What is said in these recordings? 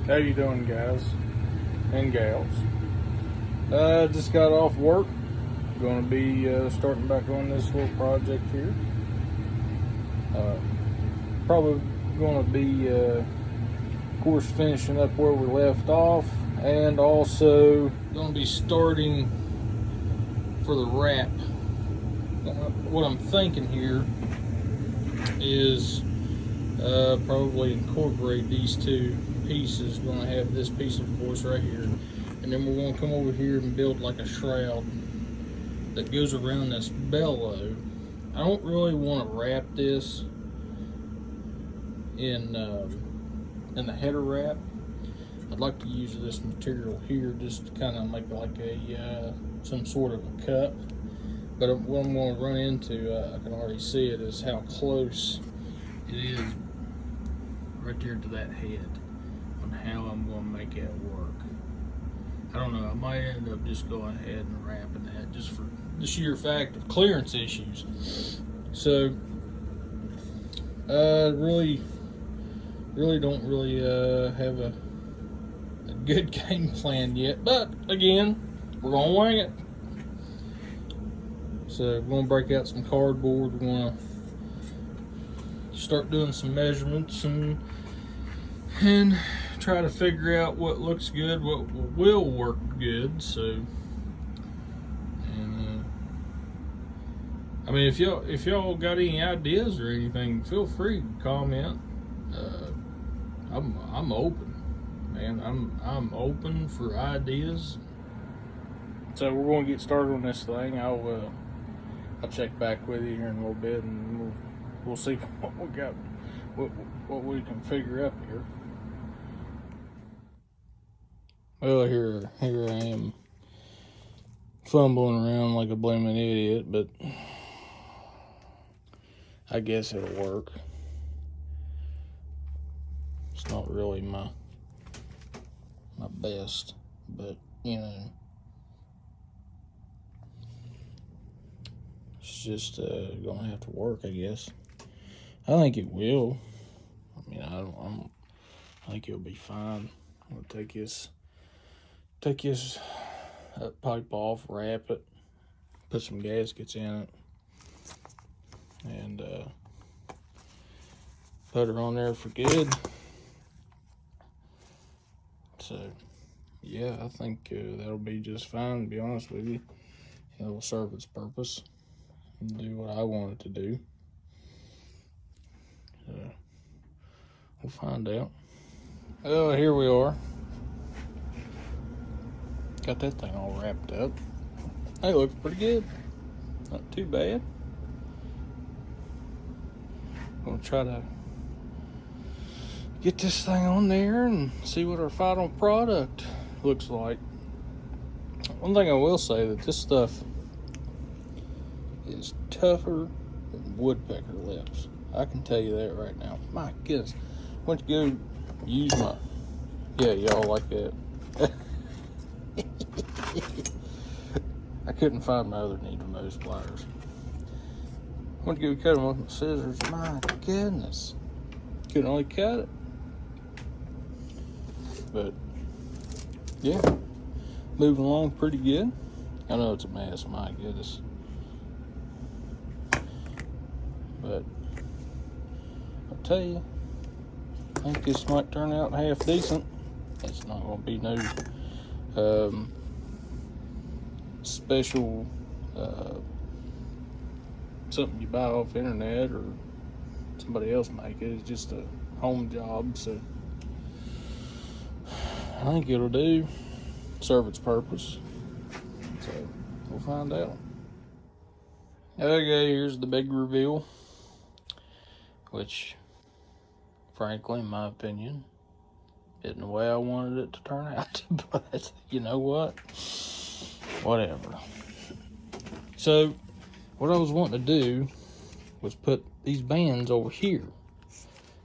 How you doing, guys and gals? Just got off work. Going to be starting back on this little project here. Probably going to be, of course, finishing up where we left off, and also going to be starting for the wrap. What I'm thinking here is probably incorporate these two pieces. We're going to have this piece, of course, right here, and then we're going to come over here and build like a shroud that goes around this bellow. I don't really want to wrap this in the header wrap. I'd like to use this material here just to kind of make like a some sort of a cup. But what I'm going to run into, I can already see it, is how close it is right there to that head on how I'm going to make it work. I don't know, I might end up just going ahead and wrapping that just for the sheer fact of clearance issues. So, really don't have a good game plan yet, but again, we're going to wing it. So we're going to break out some cardboard. We're going to start doing some measurements and try to figure out what looks good, what will work good. So, and I mean, if y'all got any ideas or anything, feel free to comment. I'm open, man. I'm open for ideas. So we're going to get started on this thing. I'll check back with you here in a little bit, and we'll see what we got, what we can figure up here. Well, here I am fumbling around like a blaming idiot, but I guess it'll work. It's not really my best, but you know, it's just gonna have to work, I guess. I think it will. I mean, I think it'll be fine. I'm gonna take his pipe off, wrap it, put some gaskets in it, and put her on there for good. So, yeah, I think that'll be just fine, to be honest with you. It'll serve its purpose and do what I want it to do. We'll find out. Oh, here we are. Got that thing all wrapped up. It looks pretty good. Not too bad. I'm gonna try to get this thing on there and see what our final product looks like. One thing I will say, that this stuff is tougher than woodpecker lips. I can tell you that right now. My goodness. Went to go use my, yeah, y'all like that. I couldn't find my other needle nose pliers. Went to go cut them with my scissors. My goodness. Couldn't only cut it. But, yeah. Moving along pretty good. I know it's a mess, my goodness. But, I'll tell you, I think this might turn out half decent. It's not going to be no special something you buy off the internet or somebody else make it. It's just a home job, so I think it'll do, serve its purpose. So we'll find out. Okay, here's the big reveal, which frankly, in my opinion, isn't the way I wanted it to turn out. But you know what? Whatever. So, what I was wanting to do was put these bands over here.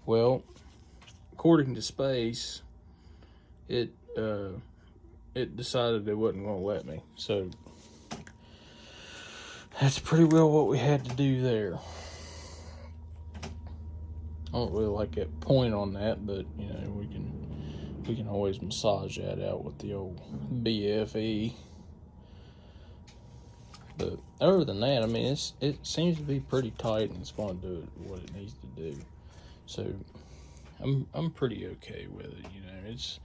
Well, according to Space, it decided it wasn't going to let me. So, that's pretty well what we had to do there. I don't really like that point on that, but you know, we we can always massage that out with the old BFE. But other than that, I mean, it seems to be pretty tight, and it's going to do what it needs to do. So I'm pretty okay with it. You know, it's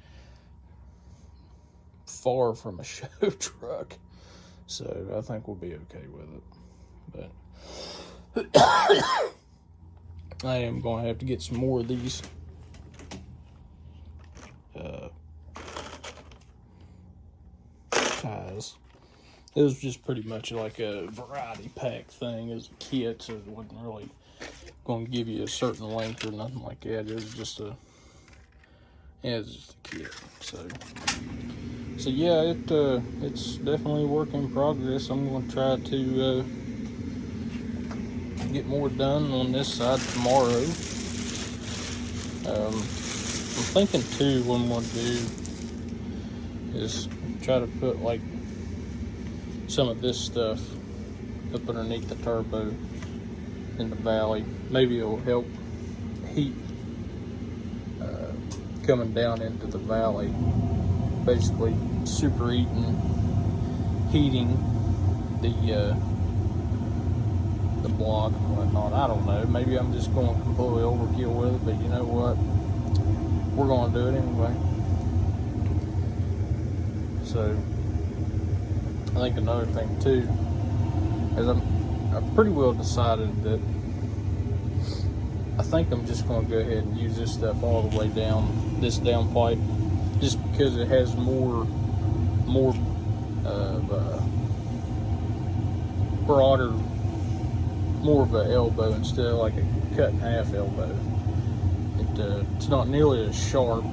far from a show truck, so I think we'll be okay with it. But I am going to have to get some more of these ties. It was just pretty much like a variety pack thing as a kit, so it wasn't really going to give you a certain length or nothing like that. It was just a kit. So yeah, it's definitely a work in progress. I'm going to try to get more done on this side tomorrow. I'm thinking too, what I'm going to do is try to put like some of this stuff up underneath the turbo in the valley. Maybe it'll help heat coming down into the valley, basically superheating, heating the block and whatnot. I don't know, maybe I'm just going completely overkill with it, but you know what, we're going to do it anyway. So I think another thing too is I've pretty well decided that I think I'm just going to go ahead and use this stuff all the way down this downpipe, just because it has more broader, more of an elbow instead of like a cut in half elbow. It's not nearly as sharp.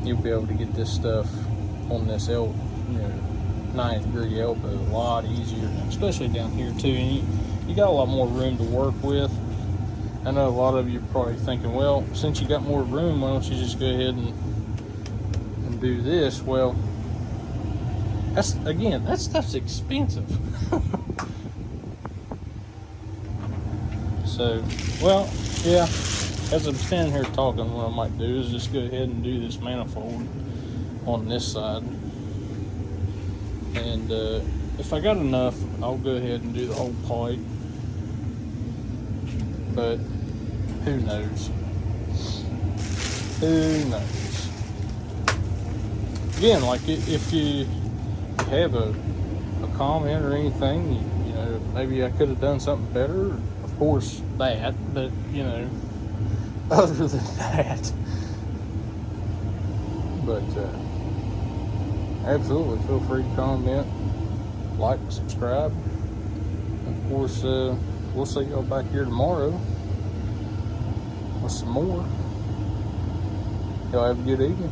You'll be able to get this stuff on this 9-degree elbow a lot easier, especially down here too. And you got a lot more room to work with. I know a lot of you are probably thinking, well, since you got more room, why don't you just go ahead and do this? Well, that stuff's expensive. So, well, yeah, as I'm standing here talking, what I might do is just go ahead and do this manifold on this side. And if I got enough, I'll go ahead and do the whole pipe. But who knows? Who knows? Again, like if you have a comment or anything, you know, maybe I could have done something better. Of course, that, but you know, other than that, but absolutely feel free to comment, like, subscribe. Of course, we'll see y'all back here tomorrow with some more. Y'all have a good evening.